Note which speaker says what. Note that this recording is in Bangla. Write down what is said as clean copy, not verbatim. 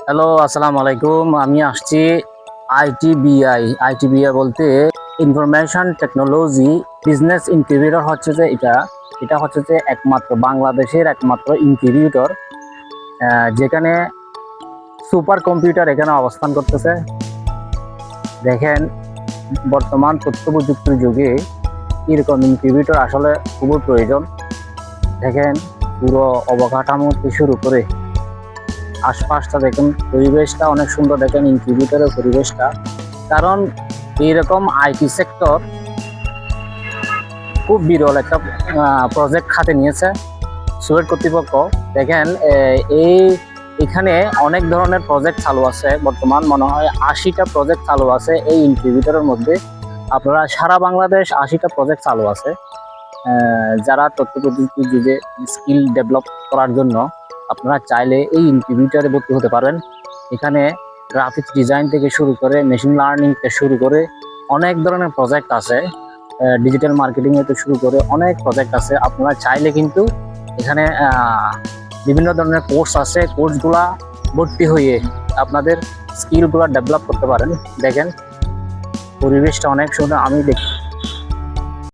Speaker 1: হ্যালো, আসসালামু আলাইকুম। আমি আসছি আইটিবিআই বলতে ইনফরমেশন টেকনোলজি বিজনেস ইনকিউবেটর হচ্ছে যে এটা হচ্ছে যে একমাত্র বাংলাদেশের একমাত্র ইনকিউবেটর, যেখানে সুপার কম্পিউটার এখানে অবস্থান করতেছে। দেখেন, বর্তমান তথ্য প্রযুক্তির যুগে এরকম ইনকিউবেটর আসলে খুবই প্রয়োজন। দেখেন, পুরো অবকাঠামো থেকে শুরু করে আশপাশটা দেখেন, পরিবেশটা অনেক সুন্দর। দেখেন ইনকিউবেটরের পরিবেশটা, কারণ এইরকম আইটি সেক্টর খুব বিরল একটা প্রজেক্ট হাতে নিয়েছে সুয়েট কর্তৃপক্ষ। দেখেন, এই এখানে অনেক ধরনের প্রজেক্ট চালু আছে। বর্তমান মনে হয় 80টা প্রজেক্ট চালু আছে এই ইনকিউবেটরের মধ্যে। আপনারা সারা বাংলাদেশ 80টা প্রজেক্ট চালু আছে। যারা তথ্য প্রযুক্তির যুগে স্কিল ডেভেলপ করার জন্য আপনারা চাইলে এই ইনকিউবেটরে ভর্তি হতে পারেন। এখানে গ্রাফিক্স ডিজাইন থেকে শুরু করে মেশিন লার্নিং থেকে শুরু করে অনেক ধরনের প্রজেক্ট আছে। ডিজিটাল মার্কেটিং থেকে শুরু করে অনেক প্রজেক্ট আছে। আপনারা চাইলে কিন্তু এখানে বিভিন্ন ধরনের কোর্স আছে, কোর্সগুলা ভর্তি হয়ে আপনাদের স্কিলগুলো ডেভেলপ করতে পারেন। দেখেন, পরিবেশটা অনেক সুন্দর। আমি